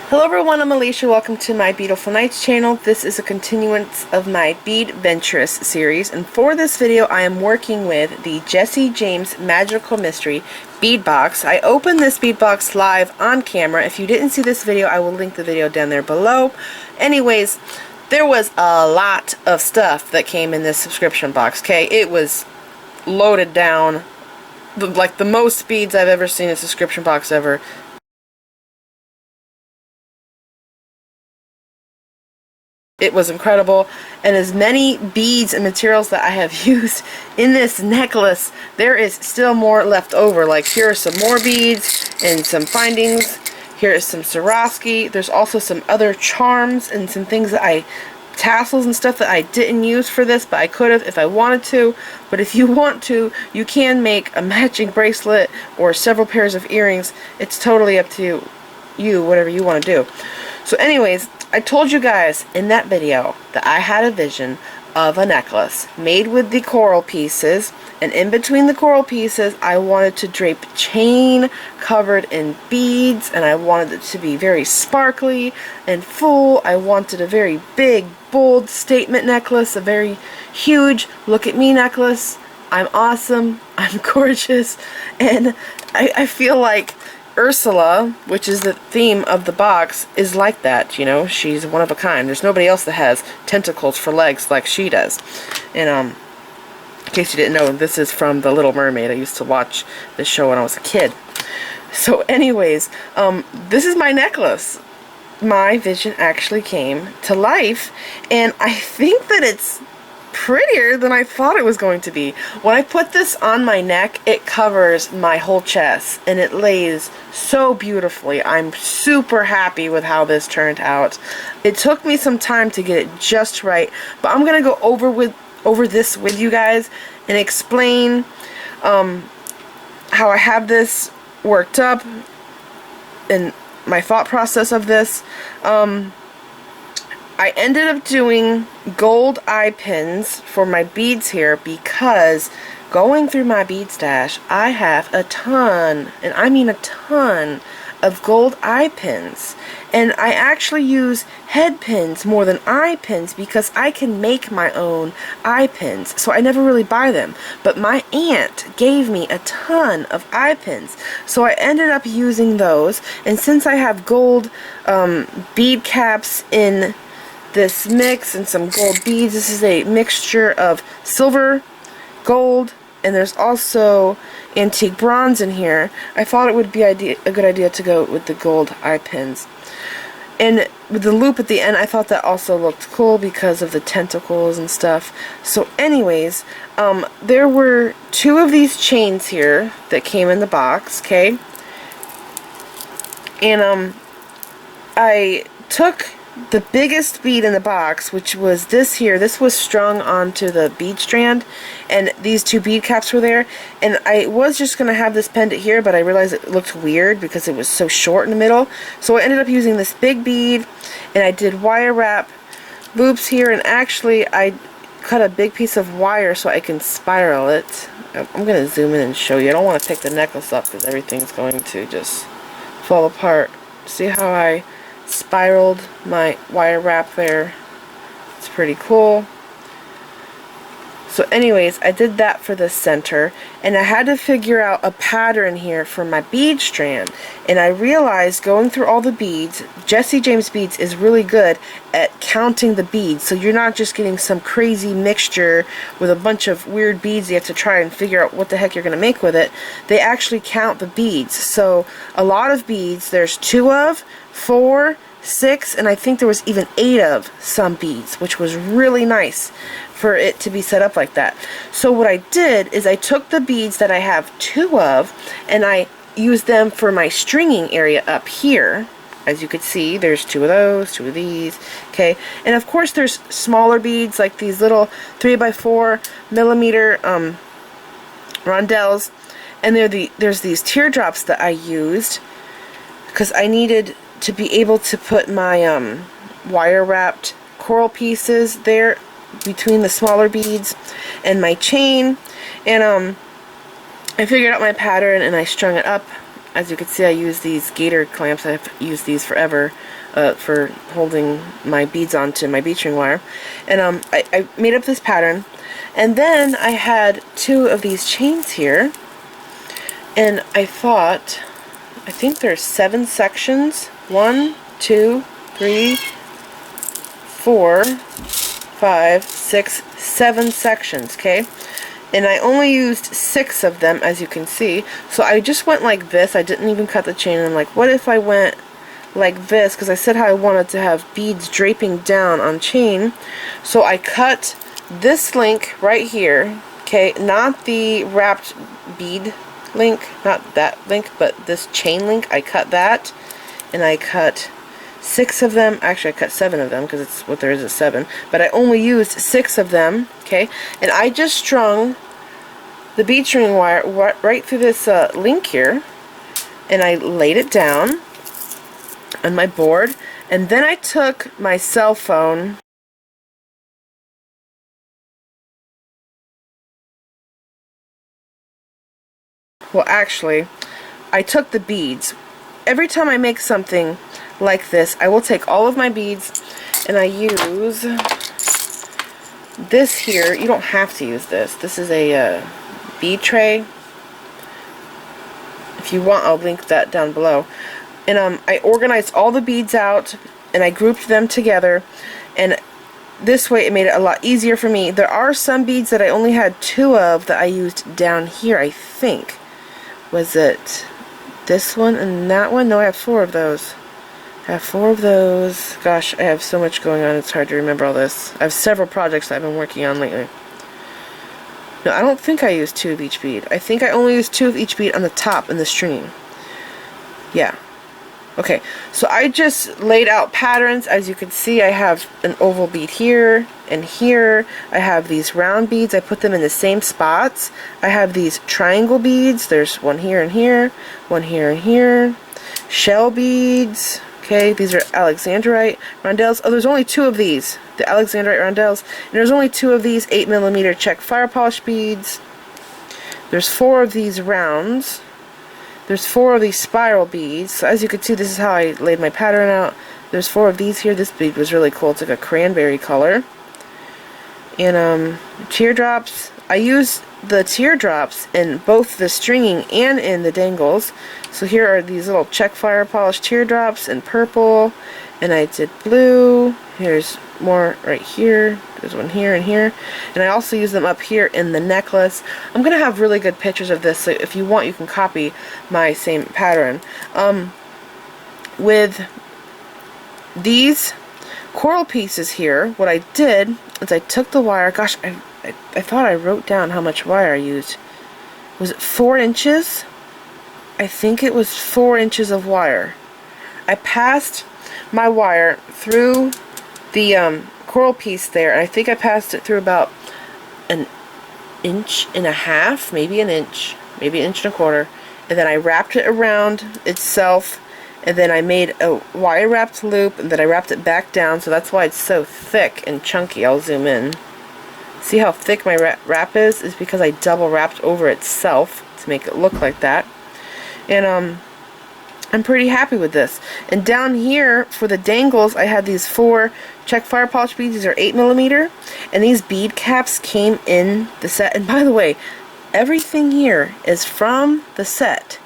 Hello everyone, I'm Alicia. Welcome to my Beautiful Nights channel. This is a continuance of my BEADventurous series, and for this video I am working with the Jessie James Magical Mystery bead box. I opened this bead box live on camera. If you didn't see this video, I will link the video down there below. Anyways, there was a lot of stuff that came in this subscription box, okay? It was loaded down, like the most beads I've ever seen in a subscription box ever. It was incredible, and as many beads and materials that I have used in this necklace, there is still more left over. Like, here are some more beads and some findings. Here is some Swarovski. There's also some other charms and some things that tassels and stuff that I didn't use for this, but I could have if I wanted to. But if you want to, you can make a matching bracelet or several pairs of earrings. It's totally up to you, whatever you want to do. So anyways, I told you guys in that video that I had a vision of a necklace made with the coral pieces, and in between the coral pieces I wanted to drape chain covered in beads, and I wanted it to be very sparkly and full. I wanted a very big, bold statement necklace, a very huge look at me necklace. I'm awesome, I'm gorgeous, and I feel like Ursula, which is the theme of the box, is like that, you know. She's one of a kind. There's nobody else that has tentacles for legs like she does. And in case you didn't know, this is from The Little Mermaid. I used to watch this show when I was a kid. So anyways, this is my necklace. My vision actually came to life, and I think that it's prettier than I thought it was going to be. When I put this on my neck, it covers my whole chest and it lays so beautifully. I'm super happy with how this turned out. It took me some time to get it just right, but I'm gonna go over this with you guys and explain how I have this worked up and my thought process of this. I ended up doing gold eye pins for my beads here because going through my bead stash, I have a ton, and I mean a ton, of gold eye pins. And I actually use head pins more than eye pins because I can make my own eye pins, so I never really buy them. But my aunt gave me a ton of eye pins, so I ended up using those. And since I have gold bead caps in this mix and some gold beads, this is a mixture of silver, gold, and there's also antique bronze in here. I thought it would be a good idea to go with the gold eye pins. And with the loop at the end, I thought that also looked cool because of the tentacles and stuff. So anyways, there were two of these chains here that came in the box, okay? And I took the biggest bead in the box, which was this here. This was strung onto the bead strand, and these two bead caps were there. And I was just going to have this pendant here, but I realized it looked weird because it was so short in the middle. So I ended up using this big bead, and I did wire wrap loops here, and actually I cut a big piece of wire so I can spiral it. I'm going to zoom in and show you. I don't want to pick the necklace up because everything's going to just fall apart. See how I spiraled my wire wrap there? It's pretty cool. So anyways, I did that for the center, and I had to figure out a pattern here for my bead strand. And I realized, going through all the beads, Jessie James Beads is really good at counting the beads, so you're not just getting some crazy mixture with a bunch of weird beads you have to try and figure out what the heck you're going to make with it. They actually count the beads. So a lot of beads, there's 2 of, 4, 6, and I think there was even 8 of some beads, which was really nice for it to be set up like that. So what I did is I took the beads that I have 2 of, and I used them for my stringing area up here. As you could see, there's 2 of those, 2 of these, okay? And of course there's smaller beads like these little 3x4 millimeter rondelles, and there's these teardrops that I used because I needed to be able to put my wire wrapped coral pieces there between the smaller beads and my chain. And I figured out my pattern and I strung it up. As you can see, I use these gator clamps. I've used these forever. for holding my beads onto my bead string wire. And I made up this pattern, and then I had 2 of these chains here, and I thought, I think there's 7 sections. 1, 2, 3, 4, 5, 6, 7 sections, okay? And I only used 6 of them, as you can see. So I just went like this. I didn't even cut the chain. And I'm like, what if I went like this? Because I said how I wanted to have beads draping down on chain. So I cut this link right here, okay? Not the wrapped bead link, not that link, but this chain link. I cut that, and I cut 6 of them. Actually, I cut 7 of them because it's what there is 7. But I only used 6 of them, okay? And I just strung the bead string wire right through this link here, and I laid it down on my board, and then I took my cell phone well, actually, I took the beads. Every time I make something like this, I will take all of my beads, and I use this here. You don't have to use this. This is a bead tray. If you want, I'll link that down below. And I organized all the beads out, and I grouped them together, and this way it made it a lot easier for me. There are some beads that I only had 2 of that I used down here, I think. Was it this one and that one? No, I have 4 of those. I have 4 of those. Gosh, I have so much going on, it's hard to remember all this. I have several projects that I've been working on lately. No, I don't think I used 2 of each bead. I think I only used 2 of each bead on the top in the stringing. Yeah. Okay, so I just laid out patterns. As you can see, I have an oval bead here and here. I have these round beads. I put them in the same spots. I have these triangle beads. There's one here and here, one here and here. Shell beads. Okay, these are Alexandrite rondelles. Oh, there's only 2 of these, the Alexandrite rondelles. And there's only 2 of these 8mm check fire polish beads. There's 4 of these rounds. There's 4 of these spiral beads. So as you can see, this is how I laid my pattern out. There's 4 of these here. This bead was really cool. It's like a cranberry color. And teardrops. I use the teardrops in both the stringing and in the dangles. So here are these little check fire polish teardrops in purple, and I did blue. Here's more right here. There's one here and here, and I also use them up here in the necklace. I'm gonna have really good pictures of this, so if you want, you can copy my same pattern. With these coral pieces here, what I did is I took the wire. Gosh, I thought I wrote down how much wire I used. Was it 4 inches? I think it was 4 inches of wire. I passed my wire through the coral piece there, and I think I passed it through about an 1.5 inches, maybe an inch, maybe 1.25 inches, and then I wrapped it around itself, and then I made a wire wrapped loop, and then I wrapped it back down, so that's why it's so thick and chunky. I'll zoom in. See how thick my wrap is? It's because I double wrapped over itself to make it look like that. And I'm pretty happy with this. And down here for the dangles, I had these 4 check fire polish beads. These are 8mm, and these bead caps came in the set. And by the way, everything here is from the set,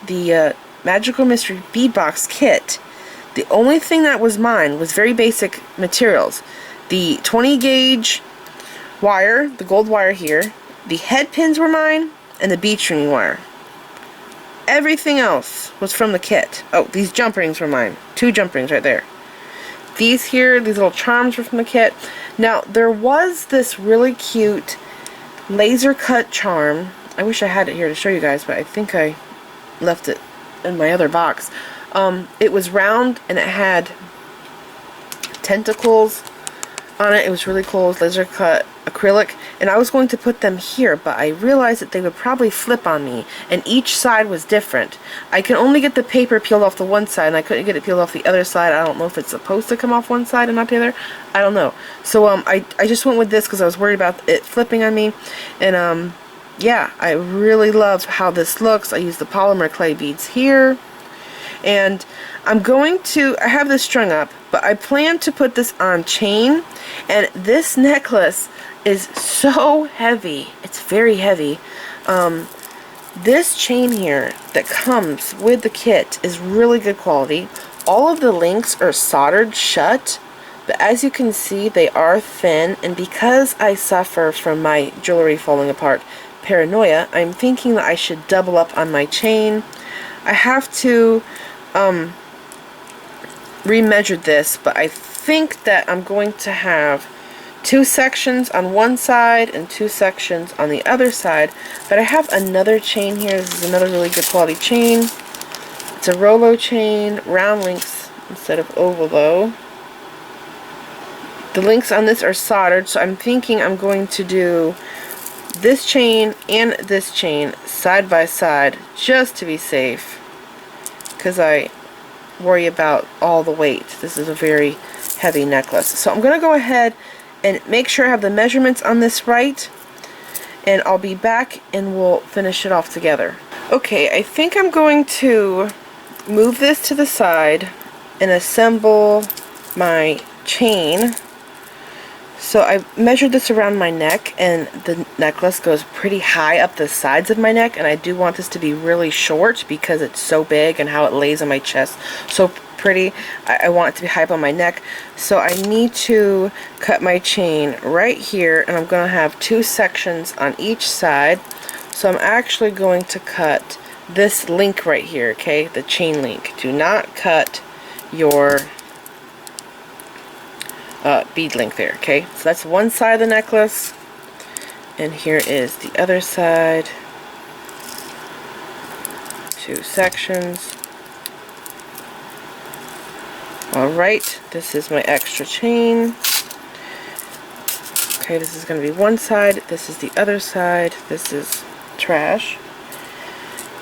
the Magical Mystery Bead Box kit. The only thing that was mine was very basic materials. The 20 gauge wire, the gold wire here, the head pins were mine, and the bead stringing wire. Everything else was from the kit. Oh, these jump rings were mine. 2 jump rings right there. These here, these little charms were from the kit. Now, there was this really cute laser cut charm. I wish I had it here to show you guys, but I think I left it in my other box. It was round, and it had tentacles on it. It was really cool. It was laser cut acrylic, and I was going to put them here, but I realized that they would probably flip on me, and each side was different. I can only get the paper peeled off the one side, and I couldn't get it peeled off the other side. I don't know if it's supposed to come off one side and not the other. I don't know. So I just went with this because I was worried about it flipping on me. And yeah, I really love how this looks. I used the polymer clay beads here. And I have this strung up, but I plan to put this on chain, and this necklace is so heavy. It's very heavy. This chain here that comes with the kit is really good quality. All of the links are soldered shut, but as you can see, they are thin, and because I suffer from my jewelry falling apart paranoia, I'm thinking that I should double up on my chain. I have to remeasure this, but I think that I'm going to have 2 sections on one side and 2 sections on the other side. But I have another chain here. This is another really good quality chain. It's a Rolo chain, round links instead of oval though. The links on this are soldered, so I'm thinking I'm going to do this chain and this chain side by side just to be safe, because I worry about all the weight. This is a very heavy necklace. So I'm going to go ahead and make sure I have the measurements on this right, and I'll be back and we'll finish it off together. Okay, I think I'm going to move this to the side and assemble my chain. So I measured this around my neck, and the necklace goes pretty high up the sides of my neck, and I do want this to be really short because it's so big and how it lays on my chest so pretty. I want it to be high up on my neck, so I need to cut my chain right here, and I'm going to have 2 sections on each side. So I'm actually going to cut this link right here, okay, the chain link. Do not cut your bead link there, okay? So that's one side of the necklace, and here is the other side. 2 sections. Alright, this is my extra chain. Okay, this is going to be one side, this is the other side, this is trash.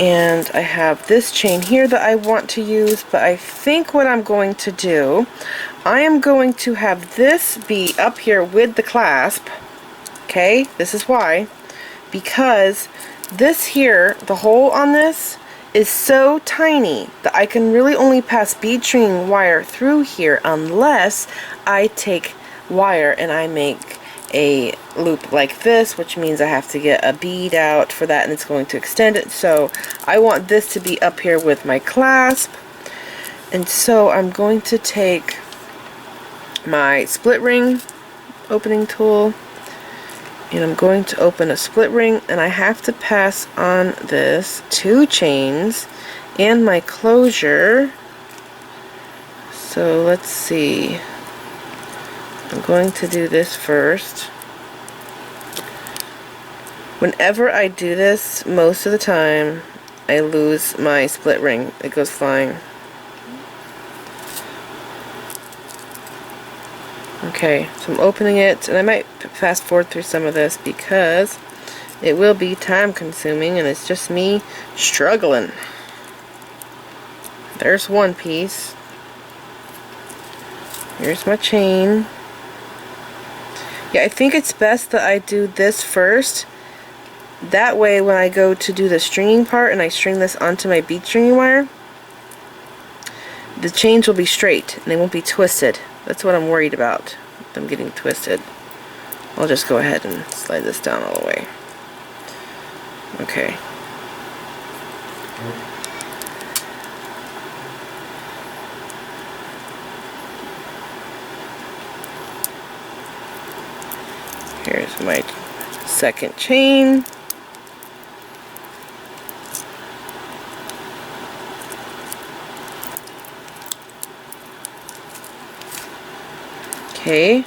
And I have this chain here that I want to use, but I think what I'm going to do, I am going to have this be up here with the clasp. Okay, this is why. Because this here, the hole on this, is so tiny that I can really only pass bead string wire through here unless I take wire and I make a loop like this, which means I have to get a bead out for that, and it's going to extend it. So I want this to be up here with my clasp, and so I'm going to take my split ring opening tool, and I'm going to open a split ring, and I have to pass on this 2 chains and my closure. So let's see, I'm going to do this first. Whenever I do this, most of the time I lose my split ring. It goes flying. Okay, so I'm opening it, and I might fast forward through some of this because it will be time consuming and it's just me struggling. There's one piece. Here's my chain. Yeah, I think it's best that I do this first. That way when I go to do the stringing part and I string this onto my bead stringing wire, the chains will be straight and they won't be twisted. That's what I'm worried about, them getting twisted. I'll just go ahead and slide this down all the way. Okay. Here's my second chain. Okay,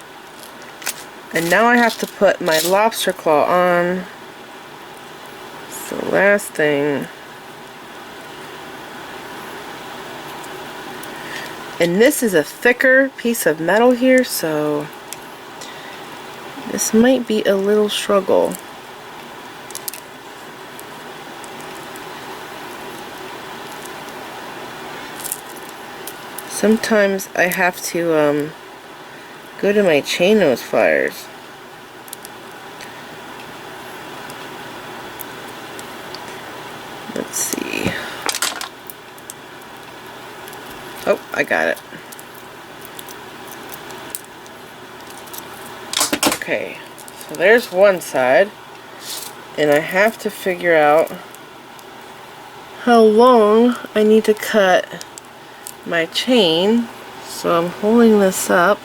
and now I have to put my lobster claw on. It's the last thing. And this is a thicker piece of metal here, so this might be a little struggle. Sometimes I have to go to my chain nose pliers. Let's see. I got it. Okay, so there's one side, and I have to figure out how long I need to cut my chain. So I'm holding this up.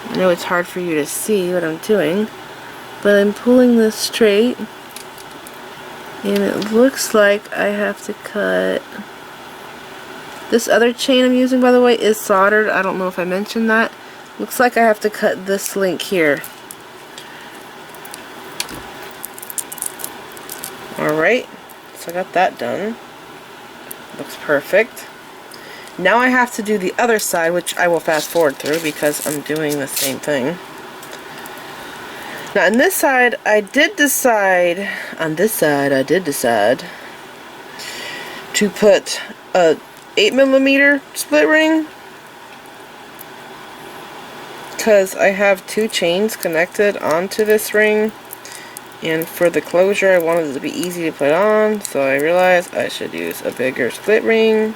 I know it's hard for you to see what I'm doing, but I'm pulling this straight, and it looks like I have to cut. This other chain I'm using, by the way, is soldered. I don't know if I mentioned that. Looks like I have to cut this link here. Alright, so I got that done. Looks perfect. Now I have to do the other side, which I will fast forward through because I'm doing the same thing. Now on this side, I did decide to put a 8mm split ring, because I have two chains connected onto this ring, and for the closure I wanted it to be easy to put on, so I realized I should use a bigger split ring.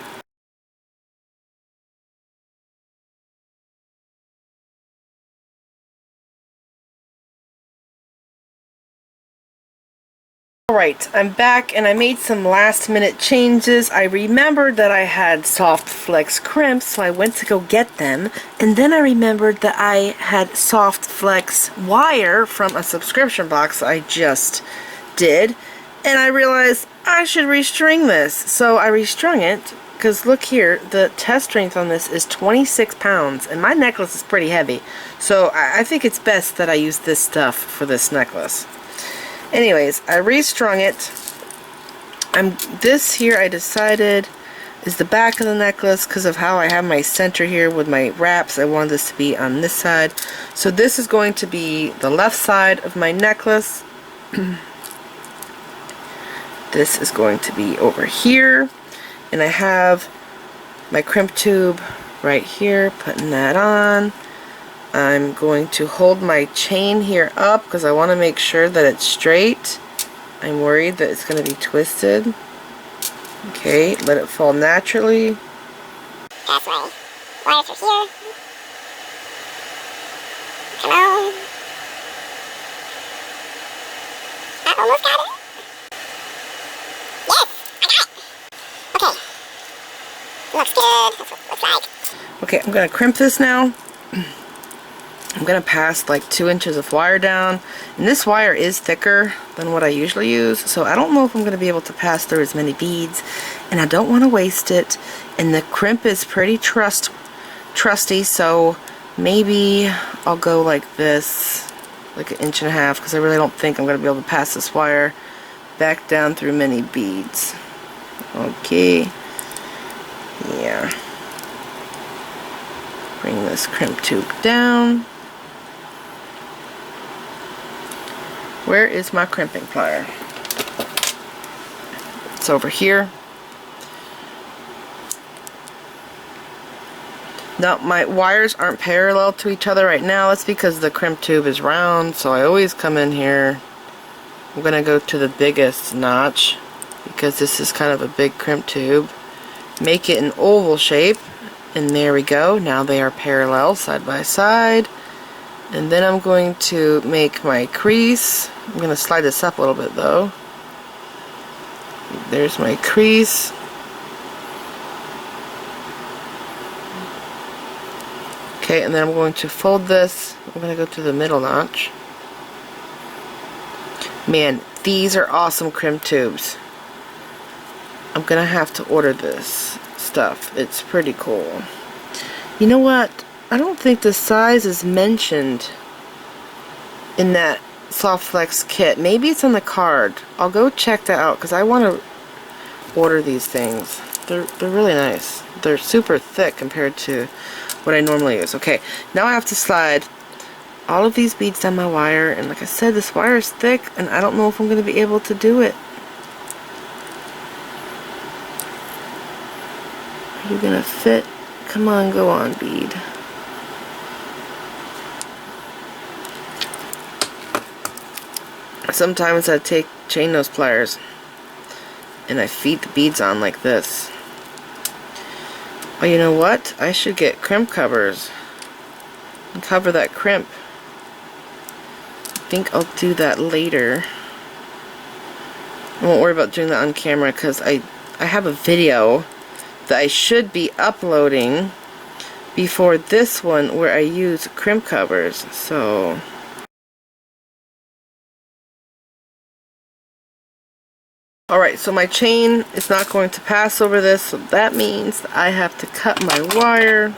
Alright, I'm back and I made some last minute changes. I remembered that I had soft flex crimps, so I went to go get them, and then I remembered that I had soft flex wire from a subscription box I just did, and I realized I should restring this. So I restrung it, because look here, the test strength on this is 26 pounds, and my necklace is pretty heavy, so I think it's best that I use this stuff for this necklace. Anyways, I restrung it. This here I decided is the back of the necklace because of how I have my center here with my wraps. I wanted this to be on this side. So this is going to be the left side of my necklace. This is going to be over here. And I have my crimp tube right here, putting that on. I'm going to hold my chain here up because I want to make sure that it's straight. I'm worried that it's going to be twisted. Okay, let it fall naturally. That's my wires are here. Come on. I almost got it. Yes, I got it. Okay. Looks good. That's what it looks like. Okay, I'm going to crimp this now. I'm going to pass like 2 inches of wire down, and this wire is thicker than what I usually use, so I don't know if I'm going to be able to pass through as many beads, and I don't want to waste it, and the crimp is pretty trusty, so maybe I'll go like this, like 1.5 inches, because I really don't think I'm going to be able to pass this wire back down through many beads. Okay, yeah. Bring this crimp tube down. Where is my crimping plier? It's over here. Now my wires aren't parallel to each other right now. That's because the crimp tube is round, so I always come in here. I'm gonna go to the biggest notch because this is kind of a big crimp tube. Make it an oval shape, and there we go. Now they are parallel side by side. And then I'm going to make my crease. I'm going to slide this up a little bit though. There's my crease. Okay, and then I'm going to fold this. I'm going to go to the middle notch. Man, these are awesome crimp tubes. I'm going to have to order this stuff. It's pretty cool. You know what? I don't think the size is mentioned in that Soft Flex kit. Maybe it's on the card. I'll go check that out because I want to order these things. They're really nice. They're super thick compared to what I normally use. Okay, now I have to slide all of these beads down my wire, and like I said, this wire is thick and I don't know if I'm going to be able to do it. Are you going to fit? Come on, go on, bead. Sometimes I take chain nose pliers and I feed the beads on like this. Oh, you know what? I should get crimp covers and cover that crimp. I think I'll do that later. I won't worry about doing that on camera because I have a video that I should be uploading before this one where I use crimp covers. So alright, so my chain is not going to pass over this, so that means I have to cut my wire.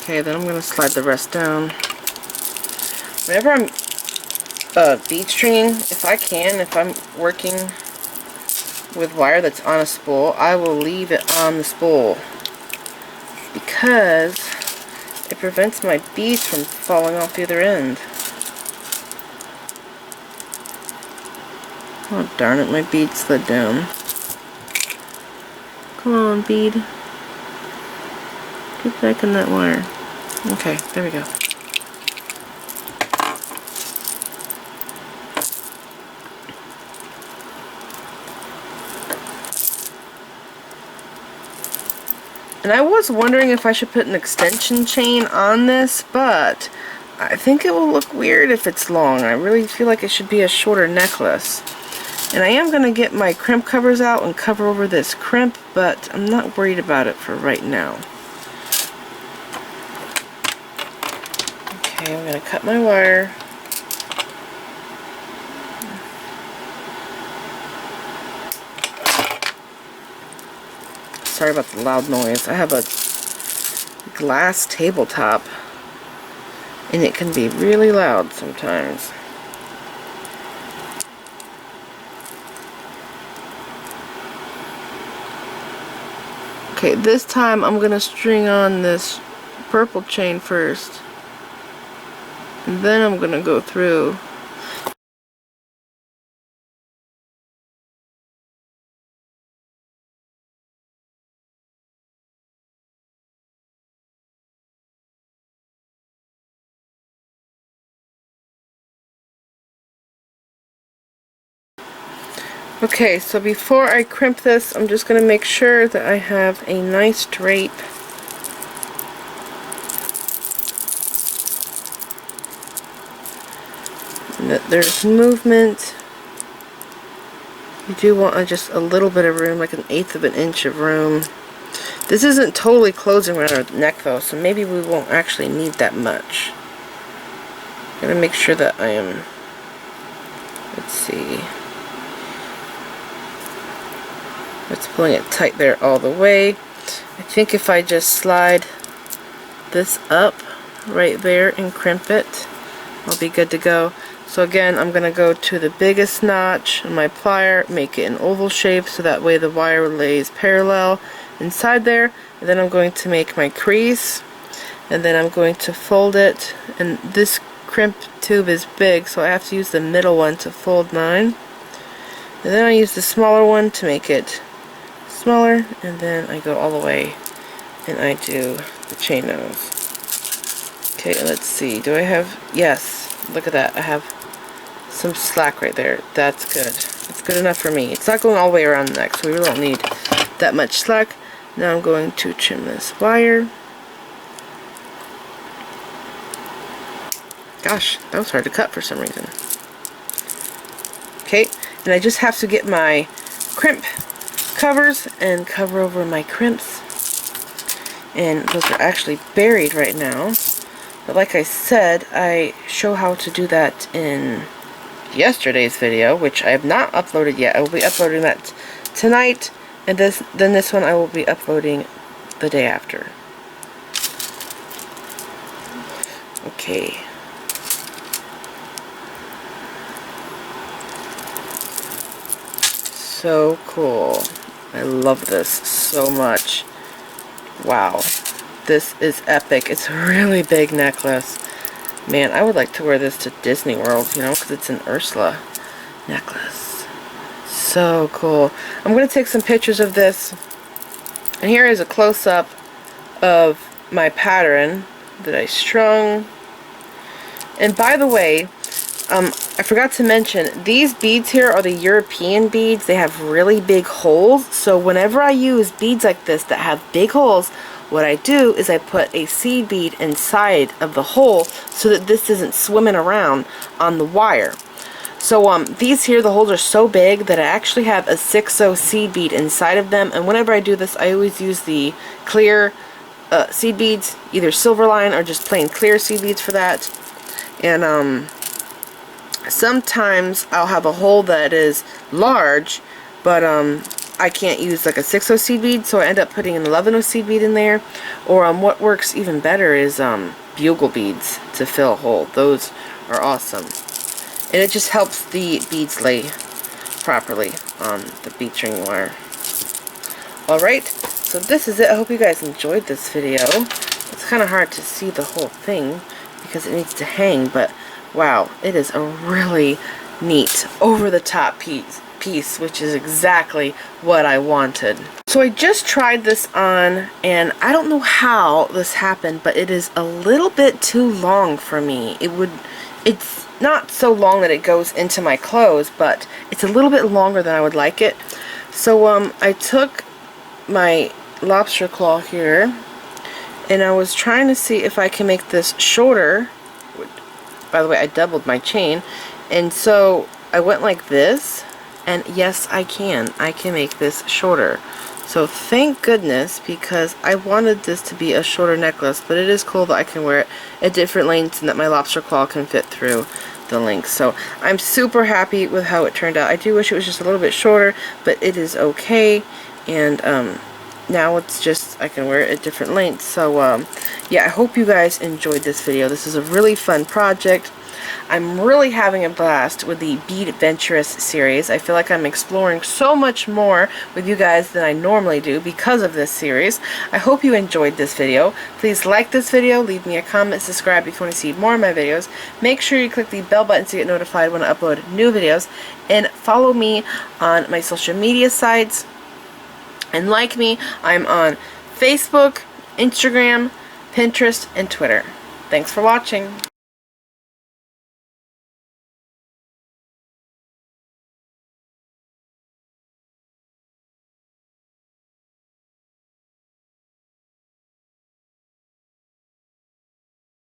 Okay, then I'm going to slide the rest down. Whenever I'm bead stringing, if I'm working with wire that's on a spool, I will leave it on the spool because it prevents my beads from falling off the other end. Oh darn it, my bead slid down. Come on, bead. Get back in that wire. Okay, there we go. And I was wondering if I should put an extension chain on this, but I think it will look weird if it's long. I really feel like it should be a shorter necklace. And I am going to get my crimp covers out and cover over this crimp, but I'm not worried about it for right now. Okay, I'm going to cut my wire. Sorry about the loud noise. I have a glass tabletop and it can be really loud sometimes. Okay, this time I'm going to string on this purple chain first. And then I'm going to go through. Okay, so before I crimp this, I'm just going to make sure that I have a nice drape. And that there's movement. You do want just a little bit of room, like 1/8 of an inch of room. This isn't totally closing around our neck though, so maybe we won't actually need that much. I'm going to make sure that I am, let's see. It's pulling it tight there all the way. I think if I just slide this up right there and crimp it, I'll be good to go. So again, I'm going to go to the biggest notch on my plier, make it an oval shape so that way the wire lays parallel inside there. And then I'm going to make my crease, and then I'm going to fold it. And this crimp tube is big, so I have to use the middle one to fold mine. And then I use the smaller one to make it smaller, and then I go all the way and I do the chain nose. Okay, let's see. Do I have, yes, look at that. I have some slack right there. That's good. It's good enough for me. It's not going all the way around the neck, so we really don't need that much slack. Now I'm going to trim this wire. Gosh, that was hard to cut for some reason. Okay, and I just have to get my crimp covers and cover over my crimps. And those are actually buried right now. But like I said, I show how to do that in yesterday's video, which I have not uploaded yet. I will be uploading that tonight, and then this one I will be uploading the day after. Okay. So cool. I love this so much. Wow. This is epic. It's a really big necklace. Man, I would like to wear this to Disney World, you know, because it's an Ursula necklace. So cool. I'm going to take some pictures of this. And here is a close-up of my pattern. that I strung. And by the way, I forgot to mention, these beads here are the European beads. They have really big holes, so whenever I use beads like this that have big holes, what I do is I put a seed bead inside of the hole so that this isn't swimming around on the wire. So these here, the holes are so big that I actually have a 6/0 seed bead inside of them, and whenever I do this, I always use the clear seed beads, either Silverline or just plain clear seed beads for that. And sometimes I'll have a hole that is large, but I can't use like a 6/0 seed bead, so I end up putting an 11/0 seed bead in there. Or what works even better is bugle beads to fill a hole. Those are awesome. And it just helps the beads lay properly on the bead string wire. Alright, so this is it. I hope you guys enjoyed this video. It's kind of hard to see the whole thing because it needs to hang, but wow, it is a really neat over-the-top piece, which is exactly what I wanted. So I just tried this on, and I don't know how this happened, but it is a little bit too long for me. It's not so long that it goes into my clothes, but it's a little bit longer than I would like it. So I took my lobster claw here, and I was trying to see if I can make this shorter. By the way, I doubled my chain, and so I went like this, and yes, I can make this shorter. So thank goodness, because I wanted this to be a shorter necklace, but it is cool that I can wear it at different lengths and that my lobster claw can fit through the links. So I'm super happy with how it turned out. I do wish it was just a little bit shorter, but it is okay. And now it's just, I can wear it at different lengths. So yeah, I hope you guys enjoyed this video. This is a really fun project. I'm really having a blast with the BEADventurous series. I feel like I'm exploring so much more with you guys than I normally do because of this series. I hope you enjoyed this video. Please like this video, leave me a comment, subscribe if you want to see more of my videos. Make sure you click the bell button to get notified when I upload new videos. And follow me on my social media sites. And like me, I'm on Facebook, Instagram, Pinterest, and Twitter. Thanks for watching.